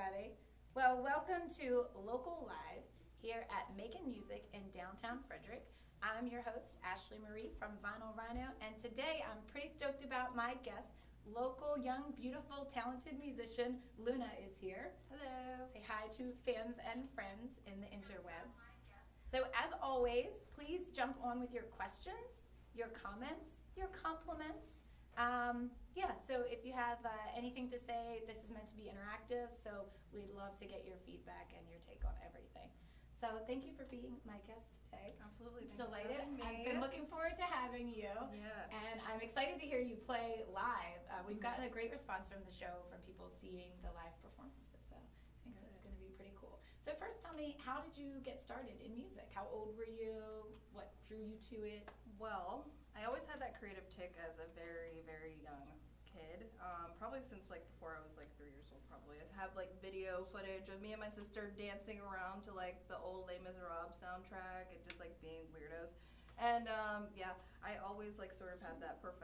everybody. Well, welcome to Local Live here at Making Music in downtown Frederick. I'm your host, Ashley Marie from Vinyl Rhino, and today I'm pretty stoked about my guest, local, young, beautiful, talented musician Luna is here. Hello. Say hi to fans and friends in the interwebs. So as always, please jump on with your questions, your comments, your compliments. So if you have anything to say, this is meant to be interactive, so we'd love to get your feedback and your take on everything. So thank you for being my guest today. Absolutely. Delighted. I've been looking forward to having you. Yeah. And I'm excited to hear you play live. We've gotten a great response from the show from people seeing the live performances, so I think that's going to be pretty cool. So first tell me, how did you get started in music? How old were you? What drew you to it? Well, I always had that creative tick as a very, very young kid. Probably since like before I was like 3 years old probably. I have like video footage of me and my sister dancing around to like the old Les Miserables soundtrack and just like being weirdos. And I always like sort of had that sort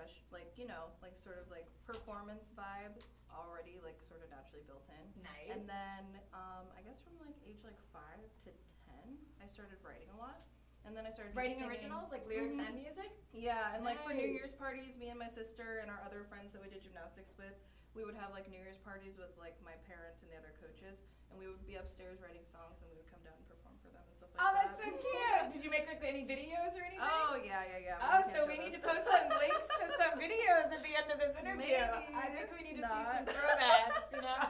of like performance vibe already like sort of naturally built in. Nice. And then I guess from like age like 5 to 10, I started writing a lot. And then I started writing singing. Originals, like lyrics and music? Yeah, and like for New Nice. Year's parties, me and my sister and our other friends that we did gymnastics with, we would have like New Year's parties with like my parents and the other coaches, and we would be upstairs writing songs, and we would come down and perform for them and stuff like Oh, that. that's so cute. Did you make like any videos or anything? Oh yeah. Oh, so we need to post some links to some videos at the end of this interview. Maybe. I think we need to see Not. some throwbacks, you know?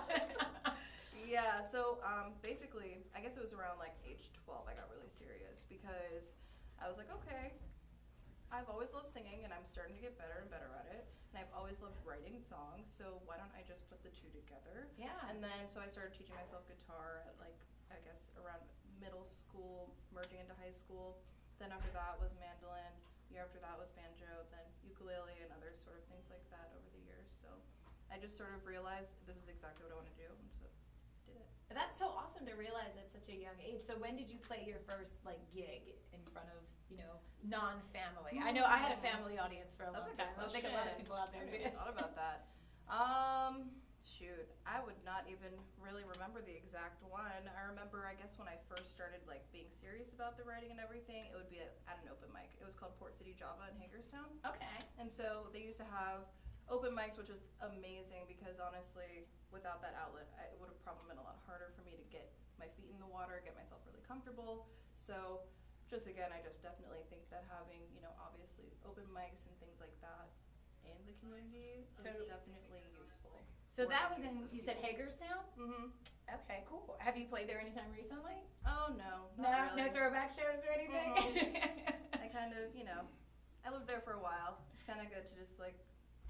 Yeah, so basically, I guess it was around like age 12 I got really serious because I was like, okay, I've always loved singing and I'm starting to get better and better at it. And I've always loved writing songs, so why don't I just put the two together? Yeah. And then so I started teaching myself guitar at like, I guess around middle school, merging into high school. Then after that was mandolin. Year after that was banjo, then ukulele and other sort of things like that over the years. So I just sort of realized this is exactly what I want to do, and so did it. That's so awesome to realize at such a young age. So when did you play your first like gig in front of, non-family? I know I had a family audience for a long time. I think a lot of people out there I do. never thought about that. Shoot, I would not even really remember the exact one. I remember, I guess, when I first started like being serious about the writing and everything, it would be at an open mic. It was called Port City Java in Hagerstown. Okay. And so they used to have open mics, which was amazing because honestly, without that outlet, it would have probably been a lot harder for me to get my feet in the water, get myself really comfortable. So just again, I just definitely think that having, obviously open mics and things like that in the community is definitely useful. So that was in, you said Hagerstown? Mm-hmm. Okay, cool. Have you played there anytime recently? Oh, no. No, Not no really. throwback shows or anything? I kind of, I lived there for a while. It's kind of good to just like.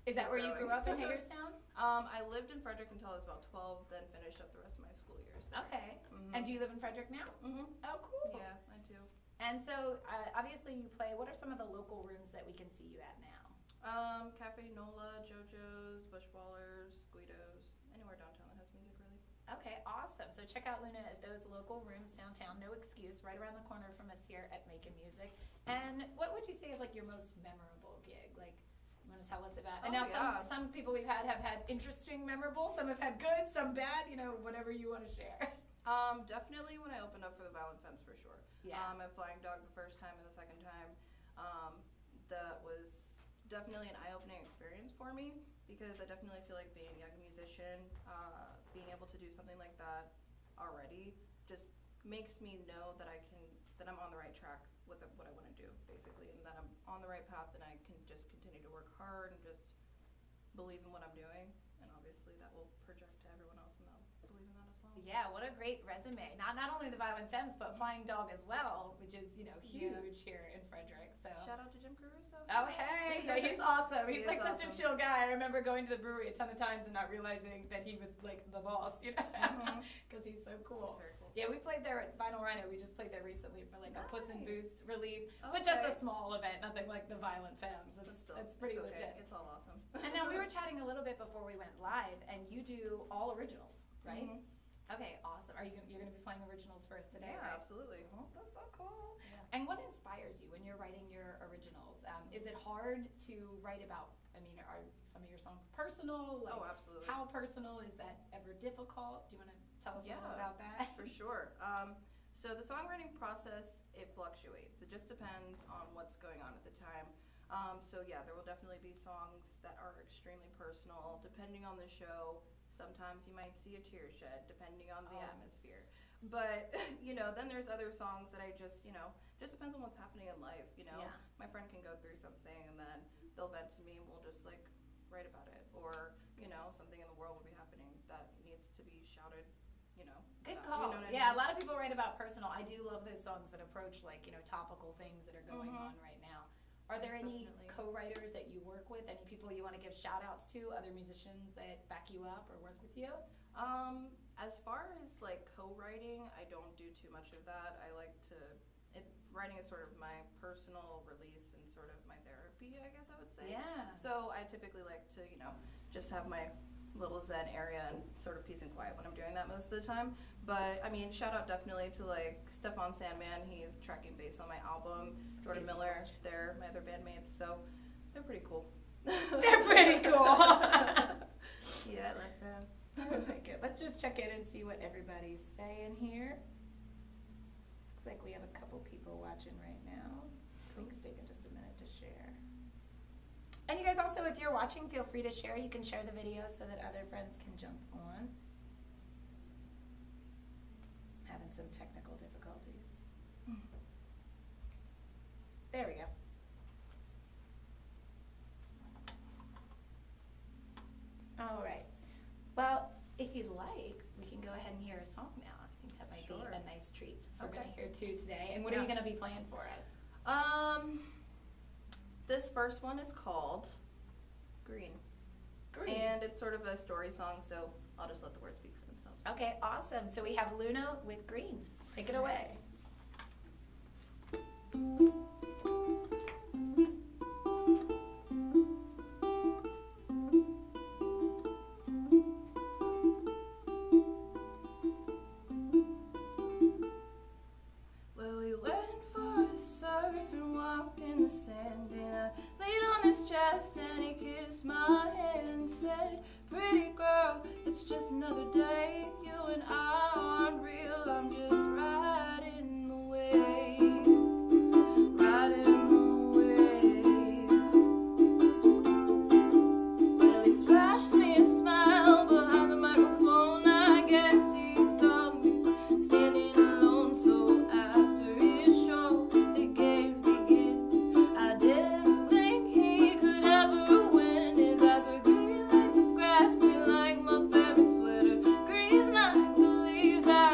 Is that where you grew growing. up in Hagerstown? I lived in Frederick until I was about 12, then finished up the rest of my school years there. Okay. Mhm. And do you live in Frederick now? Mm-hmm. Oh, cool. Yeah, I do. And so, obviously you play, what are some of the local rooms that we can see you at now? Cafe Nola, JoJo's, Bush Ballers, Guido's, anywhere downtown that has music really. Okay, awesome. So check out Luna at those local rooms downtown, no excuse, right around the corner from us here at Making Music. And what would you say is like your most memorable gig? Like, you want to tell us about? And now some people we've had have had interesting memorable, some have had good, some bad, whatever you want to share. Definitely when I opened up for the Violent Femmes for sure. Yeah. At Flying Dog the first time and the second time, that was definitely an eye-opening experience for me because I definitely feel like being a young musician, being able to do something like that already just makes me know that I'm on the right track with what I want to do basically, and that I'm on the right path and I can just continue to work hard and just believe in what I'm doing, and obviously that will project to everyone else and they'll believe in that as well. Yeah, what a great resume. Not only the Violent Femmes, but Flying Dog as well, which is, huge here in Frederick. So Shout out to Jim Caruso. Oh, hey, yeah, he's awesome. He's like such a awesome. chill guy. I remember going to the brewery a ton of times and not realizing that he was like the boss, because he's so cool. That's very cool. Yeah, we played there at Vinyl Rhino. We just played there recently for like a Puss in Nice. Boots release, but just a Okay. small event, nothing like the Violent Femmes. It's pretty it's okay. legit. It's all awesome. And now we were chatting a little bit before we went live, and you do all originals, right? Mhm. Okay, awesome. You're going to be playing originals for us today, Yeah, right? absolutely. Oh, that's so cool. Yeah. And what inspires you when you're writing your originals? Is it hard to write about, are some of your songs personal? Like, Oh, absolutely. how personal? Is that ever difficult? Do you want to Tell us a little Yeah. about that. For sure. So the songwriting process, it fluctuates. It just depends on what's going on at the time. So yeah, there will definitely be songs that are extremely personal. Depending on the show, sometimes you might see a tear shed, depending on the atmosphere. But, then there's other songs that I just depends on what's happening in life, Yeah. My friend can go through something and then they'll vent to me and we'll just like write about it. Or, something in the world will be happening that needs to be shouted, Good about, call. you know what I Yeah, mean? a lot of people write about personal. I do love those songs that approach like, topical things that are going on right now. Are there any Definitely. co-writers that you work with? Any people you want to give shout outs to? Other musicians that back you up or work with you? As far as like co-writing, I don't do too much of that. I like to, writing is sort of my personal release and sort of my therapy, I guess I would say. Yeah. So I typically like to, just have my little zen area and sort of peace and quiet when I'm doing that most of the time. But I mean, shout out definitely to like Stefan Sandman. He's tracking bass on my album. Jordan Miller, they're my other bandmates, so they're pretty cool. They're pretty cool. Yeah, I like them. I like it. Let's just check in and see what everybody's saying here. Looks like we have a couple people watching right now. Link's taking just a minute to share. And you guys also, if you're watching, feel free to share. You can share the video so that other friends can jump on. Having some technical difficulties. There we go. All right. Well, if you'd like, we can go ahead and hear a song now. I think that might be Sure. a nice treat since we're Okay. going to hear two today. And what are Yeah. you going to be playing for us? This first one is called Green. Green. And it's sort of a story song, so I'll just let the words speak for themselves. Okay, awesome. So we have Luna with Green. Take it away. Well, we went for a surf and walked in the sand, and I laid on his chest and he kissed my hand and said, "Pretty girl, it's just another day. You and I aren't real. I'm just riding the wave, riding the wave." Well, he flashed me a smile behind the microphone. I guess he saw me standing alone. So after his show, the games begin. I didn't think he could ever win. His eyes were green like the grass, green like my favorite sweater, green like the leaves I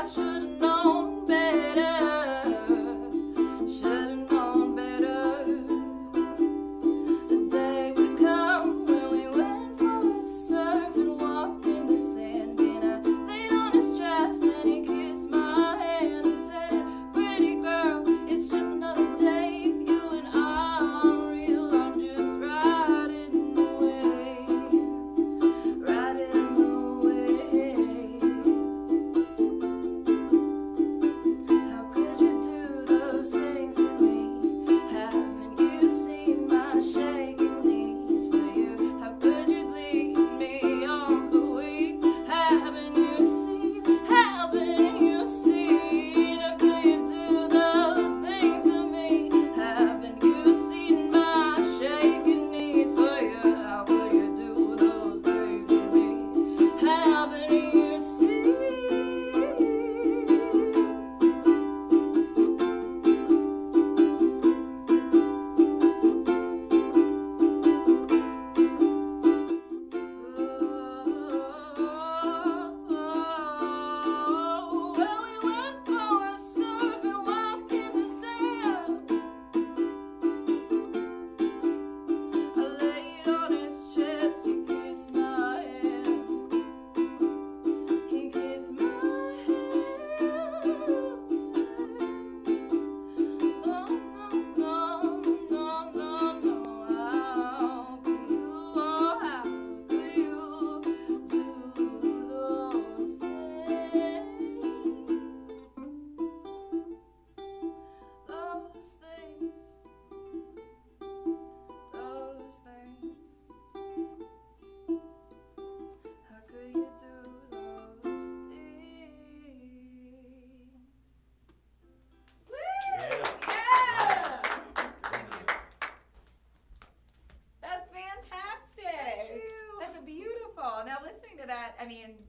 listening to that, I mean,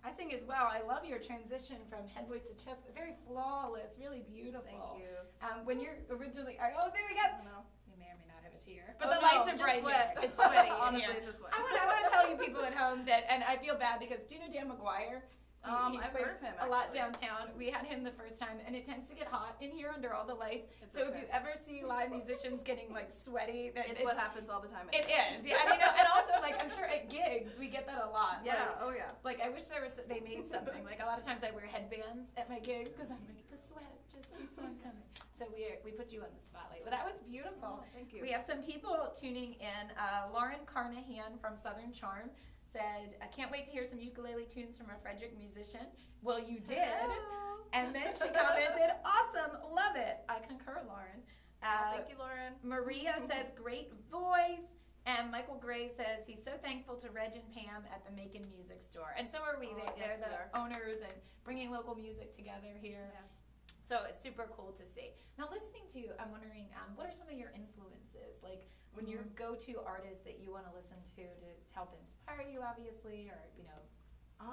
I sing as well. I love your transition from head voice to chest. Very flawless, really beautiful. Thank you. When you're originally, oh, there we go. No. You may or may not have a tear, but Oh, the no, lights are just bright sweat. here. It's sweaty. in Honestly, here. just sweat. I want to tell you people at home that, and I feel bad because do you know Dan McGuire? He I've plays heard of him, a lot actually. downtown. We had him the first time, and it tends to get hot in here under all the lights. It's so if okay. you ever see live musicians getting like sweaty, It's what happens all the time. It is, yeah. I mean, and also like I'm sure at gigs we get that a lot. Yeah. Like, Oh yeah. like I wish they made something. Like a lot of times I wear headbands at my gigs because I'm like the sweat just keeps on coming. So we put you on the spotlight. Well, that was beautiful. Oh, thank you. We have some people tuning in. Lauren Carnahan from Southern Charm said, "I can't wait to hear some ukulele tunes from a Frederick musician." Well, you did. Hello. And then she commented, "Awesome, love it." I concur, Lauren. Thank you, Lauren. Maria says, "Great voice." And Michael Gray says he's so thankful to Reg and Pam at the Macon Music Store. And so are we. Oh, They're yes, we the are. owners and bringing local music together here. Yeah. So it's super cool to see. Now, listening to you, I'm wondering, what are some of your influences? Like, when your go-to artists that you want to listen to help inspire you, obviously, or, you know,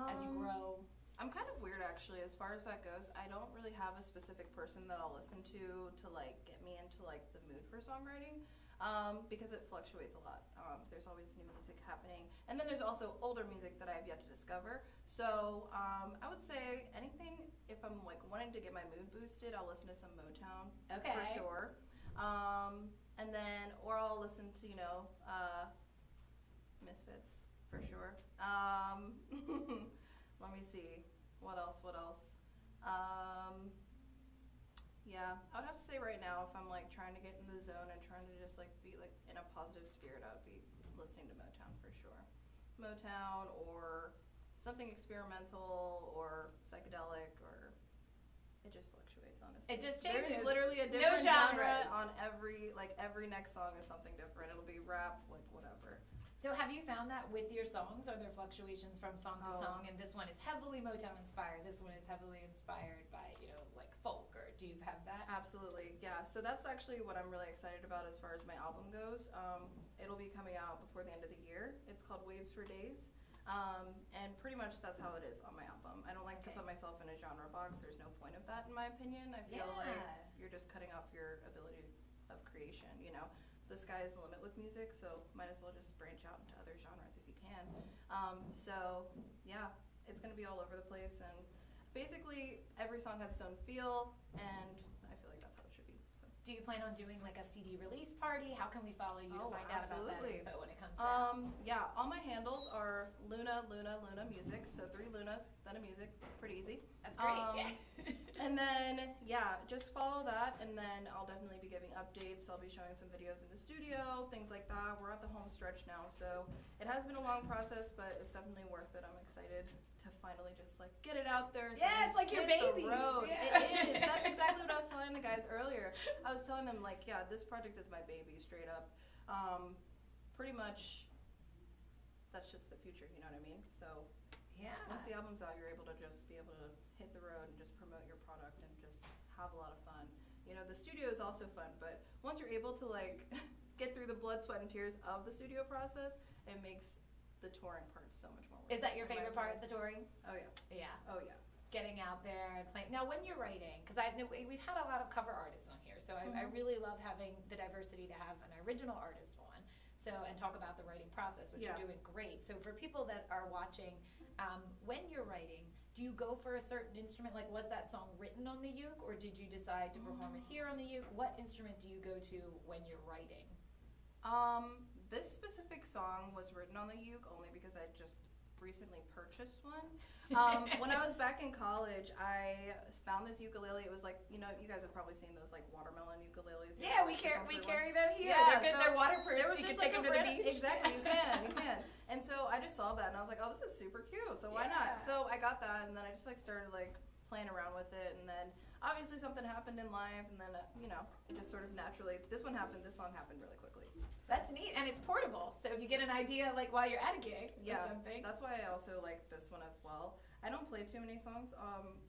as you grow? I'm kind of weird actually as far as that goes. I don't really have a specific person that I'll listen to like get me into like the mood for songwriting because it fluctuates a lot. There's always new music happening, and then there's also older music that I have yet to discover. So I would say anything if I'm like wanting to get my mood boosted, I'll listen to some Motown Okay. for sure. And then or I'll listen to Misfits for sure. Let me see. What else? Yeah, I would have to say right now, if I'm like trying to get in the zone and trying to just like be like in a positive spirit, I would be listening to Motown for sure. Motown or something experimental or psychedelic or it just fluctuates honestly. It just changes. There's literally a No different genre genres. on every next song is something different. It'll be rap, like whatever. So have you found that with your songs? Are there fluctuations from song to Oh. song? And this one is heavily Motown inspired. This one is heavily inspired by, you know, like folk. Or do you have that? Absolutely, yeah. So that's actually what I'm really excited about as far as my album goes. It'll be coming out before the end of the year. It's called Waves for Days. And pretty much that's how it is on my album. I don't like to Okay. put myself in a genre box. There's no point of that in my opinion. I feel like you're just cutting off your ability of creation, you know. The sky is the limit with music, so might as well just branch out into other genres if you can. So yeah, it's gonna be all over the place, and basically every song has its own feel, and I feel like that's how it should be. So. Do you plan on doing like a CD release party? How can we follow you to Oh, find out about that absolutely. info when it comes out? Yeah, all my handles are Luna Music, so 3 Lunas, then a music, pretty easy. That's great. And then, yeah, just follow that, and then I'll definitely be giving updates. I'll be showing some videos in the studio, things like that. We're at the home stretch now, so it has been a long process, but it's definitely worth it. I'm excited to finally just, like, get it out there. So Yeah, it's like your hit the baby. road. Yeah. It is. That's exactly what I was telling the guys earlier. I was telling them, like, yeah, this project is my baby, straight up. Pretty much, that's just the future, you know what I mean? So Yeah. once the album's out, you're able to just be able to hit the road and just promote your product and just have a lot of fun. You know, the studio is also fun, but once you're able to like get through the blood, sweat, and tears of the studio process, it makes the touring part so much more worth Is that it, your in my favorite part, opinion. the touring? Oh yeah. Yeah. Oh yeah. Getting out there and playing. Now, when you're writing, because we've had a lot of cover artists on here, so I Mhm. really love having the diversity to have an original artist on, so and talk about the writing process, which Yeah. you're doing great. So for people that are watching, when you're writing, do you go for a certain instrument? Like, was that song written on the uke, or did you decide to perform it here on the uke? What instrument do you go to when you're writing? This specific song was written on the uke only because I just recently purchased one. When I was back in college, I found this ukulele. It was like, you know, you guys have probably seen those like watermelon ukuleles. You know, Yeah, we like the comfort one. carry them here. Yeah, they're good. so They're waterproof. There So was you just can take like them to the beach. Exactly, you can. And so I just saw that and I was like, oh, this is super cute. So why Yeah. not? So I got that and then I just like started like playing around with it, and then obviously something happened in life, and then you know, it just sort of naturally. This song happened really quickly. That's neat, and it's portable. So if you get an idea, like while you're at a gig or something. That's why I also like this one as well. I don't play too many songs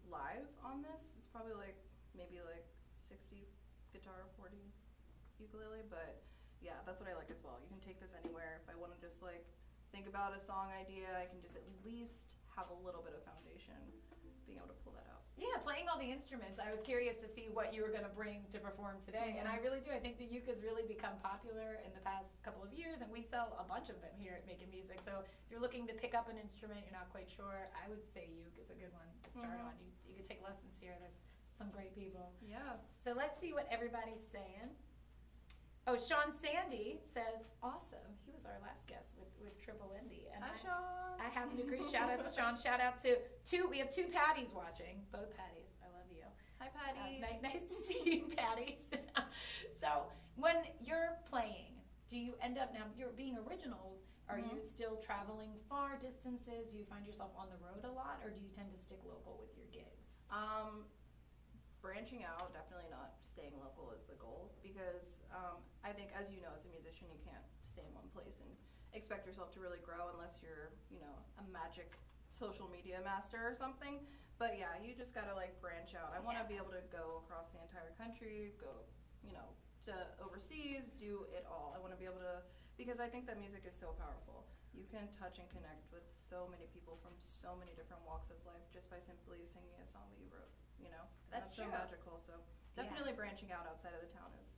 live on this. It's probably like maybe like 60 guitar, 40 ukulele, but yeah, that's what I like as well. You can take this anywhere. If I want to just like think about a song idea, I can just at least have a little bit of foundation being able to pull that out. Yeah, playing all the instruments. I was curious to see what you were going to bring to perform today, and I really do. I think the uke has really become popular in the past couple of years, and we sell a bunch of them here at Making Music. So if you're looking to pick up an instrument, you're not quite sure, I would say uke is a good one to start on. You could take lessons here. There's some great people. Yeah. So let's see what everybody's saying. Oh, Sean Sandy says, awesome. He was our last guest with Triple Indy. And Hi, Sean. I happen to agree. Shout out to Sean. Shout out to we have two Patties watching. Both Patties. I love you. Hi, Patties. Nice to see you, Patties. So when you're playing, do you end up, now you're being originals, are you still traveling far distances? Do you find yourself on the road a lot, or do you tend to stick local with your gigs? Branching out, definitely not staying local is the goal, because I think, as you know, as a musician, you can't stay in one place and expect yourself to really grow unless you're, you know, a magic social media master or something. But yeah, you just gotta like branch out. I want to be able to go across the entire country, go, you know, to overseas, do it all. I want to be able to, because I think that music is so powerful. You can touch and connect with so many people from so many different walks of life just by simply singing a song that you wrote, you know? That's so true. magical. So definitely branching out outside of the town is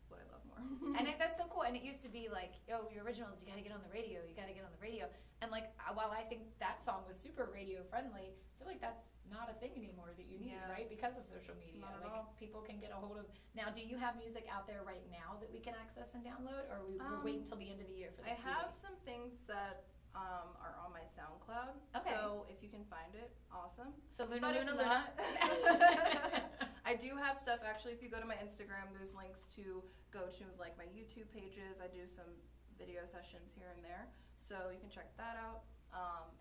what I love more. And that's so cool. And it used to be like, oh, your originals, you gotta get on the radio, you gotta get on the radio. And like, while I think that song was super radio friendly, I feel like that's not a thing anymore that you need, right? Because of social media. Not at like all. People can get a hold of. Now, do you have music out there right now that we can access and download, or we're waiting till the end of the year for the I have some things that are on my SoundCloud. Okay. So if you can find it, awesome. So Luna, But if Luna, not, Luna. I do have stuff, actually, if you go to my Instagram, there's links to go to like my YouTube pages. I do some video sessions here and there. So you can check that out.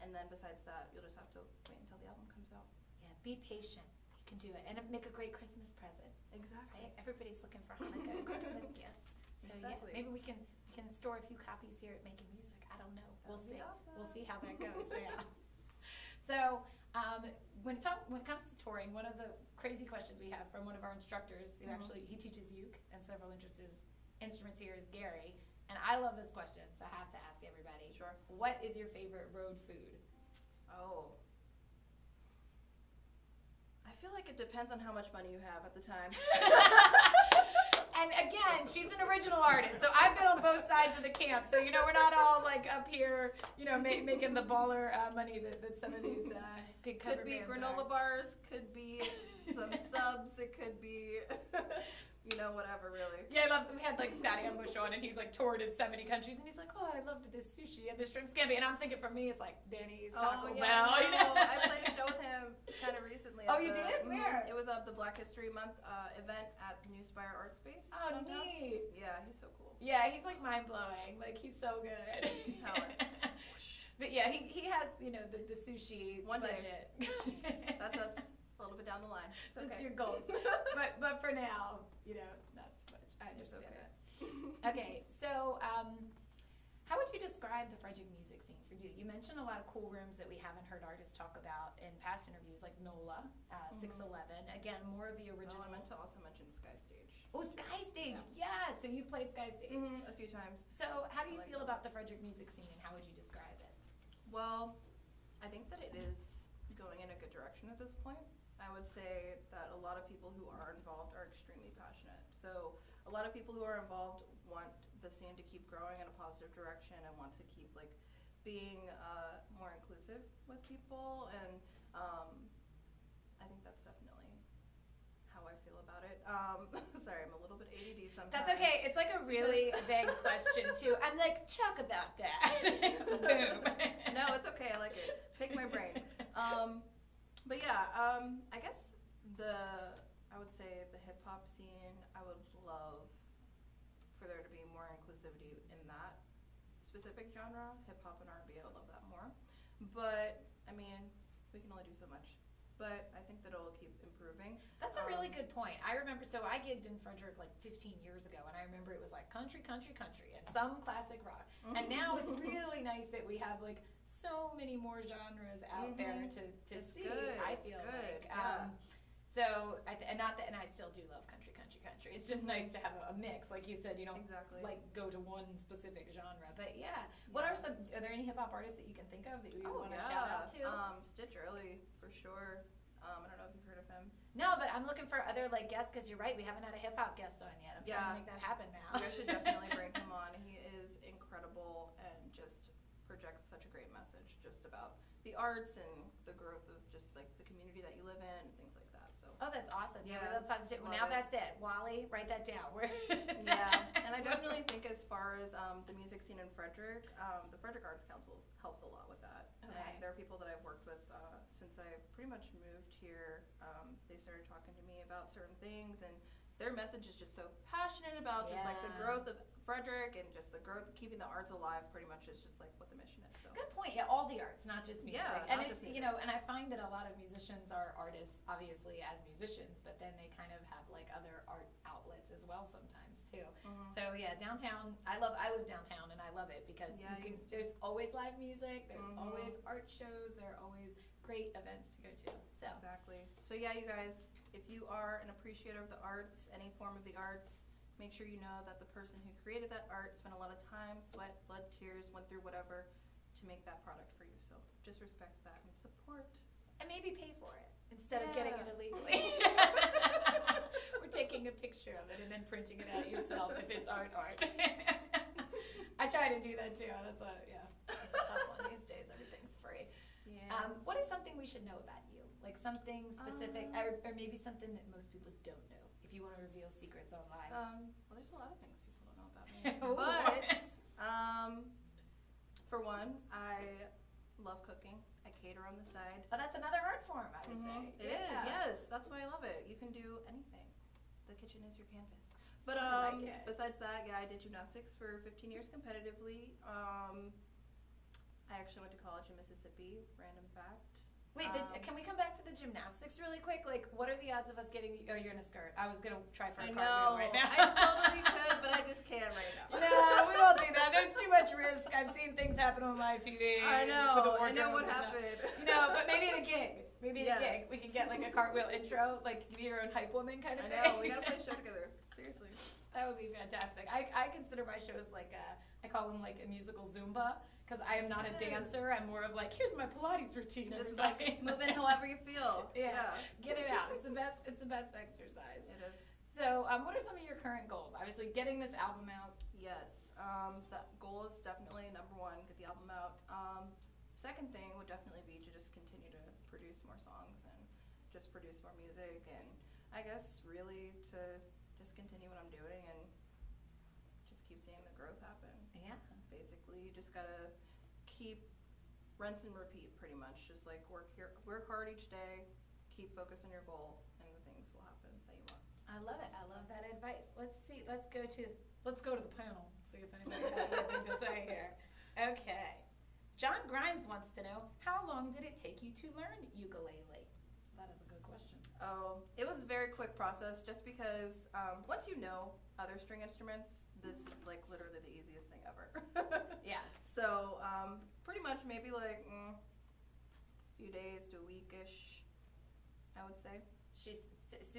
And then besides that, you'll just have to wait until the album comes out. Yeah, be patient. You can do it. And make a great Christmas present. Exactly. Right? Everybody's looking for Hanukkah and Christmas gifts. So Exactly. yeah, maybe we can store a few copies here at Making Music. I don't know. We'll That'd be see. awesome. We'll see how that goes. Yeah. So when it comes to touring, one of the crazy questions we have from one of our instructors, who actually he teaches uke and several instruments here, is Gary. And I love this question, so I have to ask everybody. Sure. What is your favorite road food? Oh. I feel like it depends on how much money you have at the time. And again, she's an original artist, so I've been on both sides of the camp. So, you know, we're not all like up here, you know, making the baller money that some of these big cover Could be bands granola are. bars, could be some subs, it could be, you know, whatever, really. Yeah, I love. We had like Scotty Ambush on, and he's like toured in 70 countries, and he's like, "Oh, I loved this sushi and the shrimp scampi," and I'm thinking for me, it's like Denny's, Taco Bell. No, You know? I played a show with him kind of recently. Oh, you did? Where? It was the Black History Month event at the New Spire Art Space. Oh, downtown. neat. Yeah, he's so cool. Yeah, he's like mind blowing. Like he's so good. Talent. But yeah, he has, you know, the sushi One day. budget. That's us a little bit down the line. It's That's okay. your goals. but for now, you know, not so much. I It's understand okay. that. Okay, so how would you describe the Frederick music scene for you? You mentioned a lot of cool rooms that we haven't heard artists talk about in past interviews, like NOLA, 611. Again, more of the original. Oh, I meant to also mention Sky Stage. Oh, Sky Stage, yeah. So you've played Sky Stage. A few times. So how do you I like feel it. about the Frederick music scene, and how would you describe it? Well, I think that it is going in a good direction at this point. I would say that a lot of people who are involved are extremely passionate. So a lot of people who are involved want the scene to keep growing in a positive direction and want to keep like being more inclusive with people, and I think that's definitely how I feel about it. Sorry, I'm a little bit ADD sometimes. That's okay. It's like a really vague question too. I'm like, talk about that. Boom. No, it's okay. I like it. Pick my brain. But yeah, I guess I would say the hip hop scene, I would love for there to be more inclusivity in that specific genre, hip hop and R&B. I would love that more. But I mean, we can only do so much. But I think that it'll keep improving. That's a really good point. I remember, so I gigged in Frederick like 15 years ago, and I remember it was like country, country, country, and some classic rock. And now it's really nice that we have like so many more genres out there to It's see. good. I It's feel good. like. Yeah. So, and I still do love country, country, country. It's just nice to have a mix. Like you said, you don't Exactly. like go to one specific genre. But yeah, what are some, Are there any hip hop artists that you can think of that you Oh, want to yeah. shout out to? Stitch Early, for sure. I don't know if you've heard of him. No, but I'm looking for other like guests because you're right. We haven't had a hip hop guest on yet. I'm trying to make that happen now. You guys should definitely bring him on. He is incredible and just projects such a great message just about the arts and the growth of just like the community that you live in and things like that. So. Oh, that's awesome. Yeah, we Yeah, love positive. love Now it. that's it. Wally, write that down. Yeah, and I definitely think as far as the music scene in Frederick, the Frederick Arts Council helps a lot with that. Okay. And there are people that I've worked with since I pretty much moved here. They started talking to me about certain things, and their message is just so passionate about just like the Yeah. growth of Frederick and just the growth, keeping the arts alive. Pretty much is just like what the mission is. So. Good point. Yeah, all the arts, not just music. Yeah, and not it's just you music. know, and I find that a lot of musicians are artists, obviously as musicians, but then they kind of have like other art outlets as well sometimes too. Mhm. So yeah, downtown. I live downtown, and I love it because Yeah, you can, you- there's always live music. There's Mhm. always art shows. There are always great events to go to. So Exactly. So yeah, you guys, if you are an appreciator of the arts, any form of the arts, make sure you know that the person who created that art spent a lot of time, sweat, blood, tears, went through whatever to make that product for you. So just respect that and support. and maybe pay for it instead of getting it Yeah. illegally. We're taking a picture of it and then printing it out yourself if it's art. I try to do that too. That's a tough one these days. Everything's free. Yeah. What is something we should know about you? Like something specific, or maybe something that most people don't know. If you want to reveal secrets on live. Well, there's a lot of things people don't know about me. Ooh. But for one, I love cooking. I cater on the side. Oh, that's another art form, I would say. It is, yes. That's why I love it. You can do anything. The kitchen is your canvas. But I like it. besides that, yeah, I did gymnastics for 15 years competitively. I actually went to college in Mississippi. Random fact. Wait, can we come back to the gymnastics really quick? Like, what are the odds of us getting? Oh, you're in a skirt. I was gonna try for a I cartwheel know. right now. I totally could, but I just can't right now. No, we won't do that. There's too much risk. I've seen things happen on live TV. I with the know. I know wardrobe what and stuff. happened. No, but maybe at a gig. Maybe at a Yes. gig. We can get like a cartwheel intro, like be your own hype woman kind of I thing. know. We gotta play a show together. Seriously. That would be fantastic. I consider my shows like I call them like a musical Zumba because I am not a Yes. dancer. I'm more of like, here's my Pilates routine. Just everybody. like move in however you feel. Yeah. Get it out. It's the best. It's the best exercise. It is. So, what are some of your current goals? Obviously, getting this album out. Yes. The goal is definitely number one, get the album out. Second thing would definitely be to just continue to produce more songs and just produce more music, and I guess really to just continue what I'm doing and just keep seeing the growth happen. Yeah. Basically, you just gotta keep rinse and repeat pretty much. Just like work hard each day, keep focused on your goal, and the things will happen that you want. I love it. I love that advice. Let's see. Let's go to the panel. See if anybody has anything to say here. Okay. John Grimes wants to know, how long did it take you to learn ukulele? That is a good question. Oh, it was a very quick process just because once you know other string instruments, this is like literally the easiest thing ever. Yeah. So pretty much maybe like a few days to a week-ish, I would say.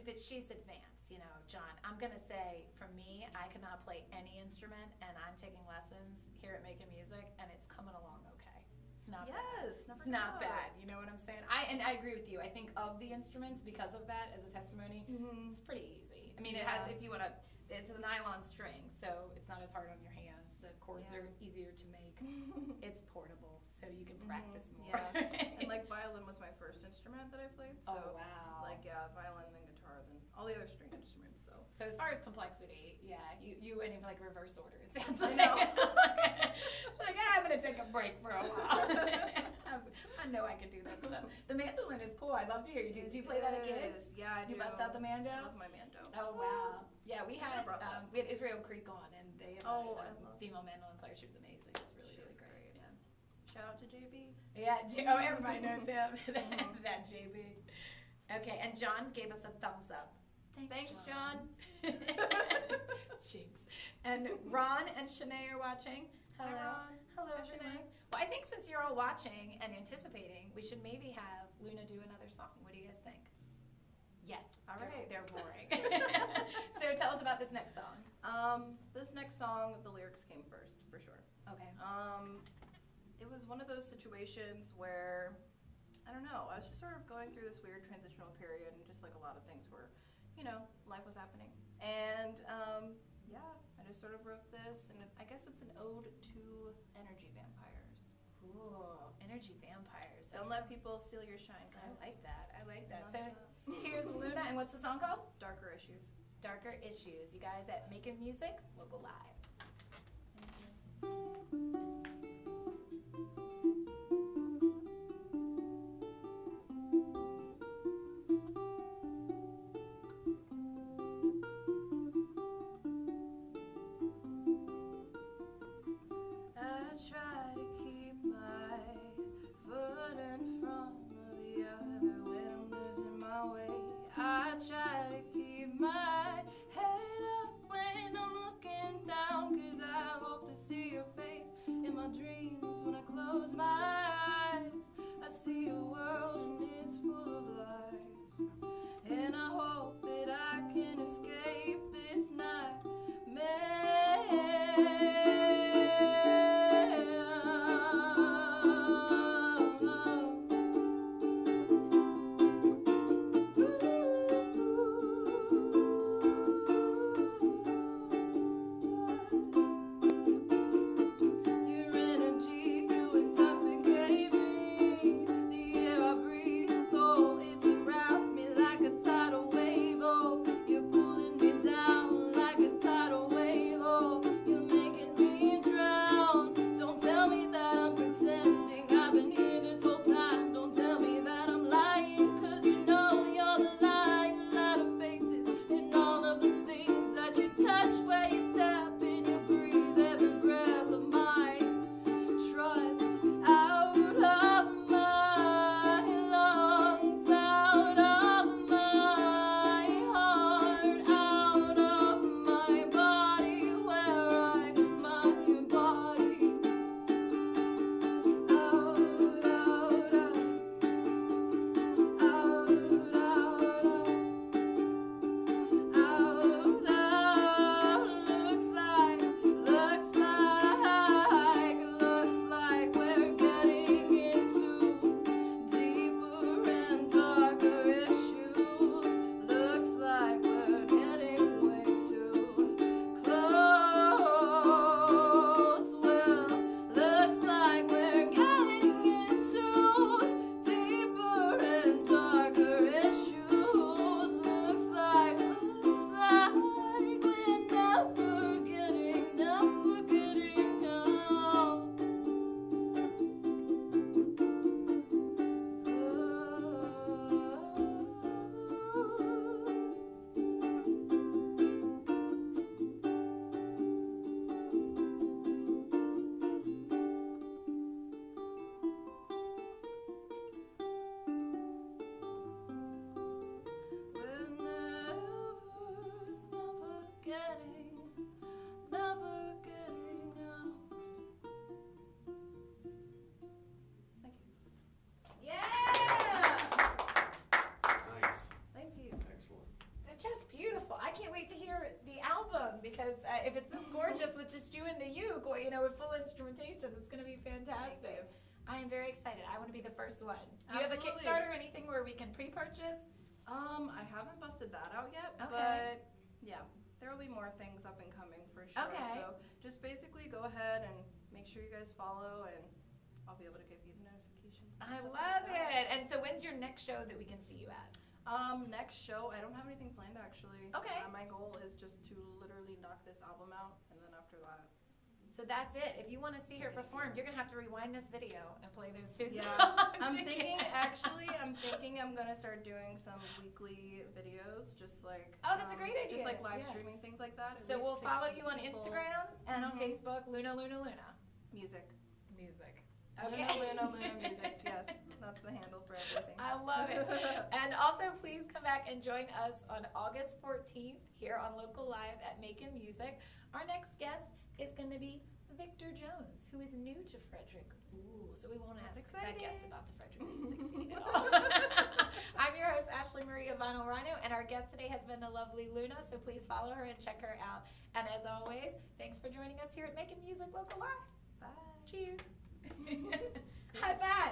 But she's advanced, you know, John. I'm going to say, for me, I cannot play any instrument, and I'm taking lessons here at Making Music, and it's coming along okay. It's not bad. Yes, never It's not know. bad, you know what I'm saying? I agree with you. I think of the instruments, because of that, as a testimony, Mm-hmm. it's pretty easy. I mean, it Yeah. has, if you want to, it's a nylon string, so it's not as hard on your hands. The chords Yeah. are easier to make. It's portable, so you can practice more. Yeah. And like violin was my first instrument that I played. So oh, wow. like violin, then guitar, then all the other string instruments. So So as far as complexity, yeah, you went in like reverse order. It sounds I like. know. Like I'm gonna take a break for a while. I know I can do that stuff. The mandolin is cool. I love to hear you. Did you play that at gigs? Yeah, I do. You bust out the mando? I love my mando. Oh wow. Yeah, we Should've had brought that. Israel Creek on, and they had Oh, a I love- female mandolin player. She was amazing. It was really She really was great. great. Yeah. Shout out to JB. Yeah. Oh, everybody knows him. Mhm. That JB. Okay, and John gave us a thumbs up. Thanks, John. Cheeks. And Ron and Shanae are watching. Hello. Hi, Ron. Hello, Hi, everyone. Shanae. Well, I think since you're all watching and anticipating, we should maybe have Luna do another song. What do you guys think? Yes. All right. They're roaring. So tell us about this next song. This next song, the lyrics came first, for sure. Okay. those situations where, I don't know, I was just sort of going through this weird transitional period, and just like a lot of things were, you know, life was happening. And yeah, I just sort of wrote this, and I guess it's an ode to energy vampires. Ooh, energy vampires. Don't let people steal your shine, I guys. like that. I like that. So Nonstop. here's Luna, and what's the song called? Darker Issues. Darker Issues. You guys at Making Music, Local Live. I try to keep my foot in front of the other when I'm losing my way. I try to keep my head up when I'm looking down, 'cause I hope to see your face in my dreams when I close my eyes. I see a world and it's full of lies, and I hope that I can escape this Your energy, you intoxicate me. The air I breathe, oh, it surrounds me like a tidal wave. Oh, you're pulling me down like a tidal wave. Oh, you're making me drown. Don't tell me that I'm pretending I've been here this whole time. Don't tell me that I'm lying, 'cause you know you're the lie. You lie to faces and all of the things that you touch, where you step and you breathe every breath of mine. Trust out of my lungs, out of my heart, out of my body, where I, my body, out, out, out, out, out, out, looks like we're getting into deeper and darker issues. Looks like we're getting way too close. Well, looks like we're getting into deeper and darker issues. Looks like we're never getting out. We're never getting out. Thank you. Yeah! Nice. Thank you. Excellent. It's just beautiful. I can't wait to hear the album, because if it's this gorgeous with just you and the uke, you know, with full instrumentation, it's going to be fantastic. I am very excited. I want to be the first one. Do you have a Absolutely. Kickstarter or anything where we can pre-purchase? I haven't busted that out yet, Okay. but yeah, there will be more things up and coming for sure. Okay. So just basically go ahead and make sure you guys follow, and I'll be able to give you the notifications. and I stuff love like that. it. And so when's your next show that we can see you at? Next show, I don't have anything planned actually. Okay. My goal is just to literally knock this album out, and then after that. So that's it. If you want to see her perform, you're going to have to rewind this video and play those two Yeah, songs. I'm again. thinking I'm gonna start doing some weekly videos, just like Oh, that's a great idea. just like live Yeah. streaming things like that. at So least we'll to follow keep you on people- Instagram and on Mhm. Facebook, Luna. Music. Music. Luna Music. Yes, that's the handle for everything. I love it. And also, please come back and join us on August 14th here on Local Live at Making Music. Our next guest is going to be Victor Jones, who is new to Frederick. Ooh, so we won't ask That's that guest exciting. about the Frederick music scene at all. I'm your host, Ashley Marie of Vinyl Rhino, and our guest today has been the lovely Luna, so please follow her and check her out. And as always, thanks for joining us here at Making Music Local Live. Bye. Cheers. High five.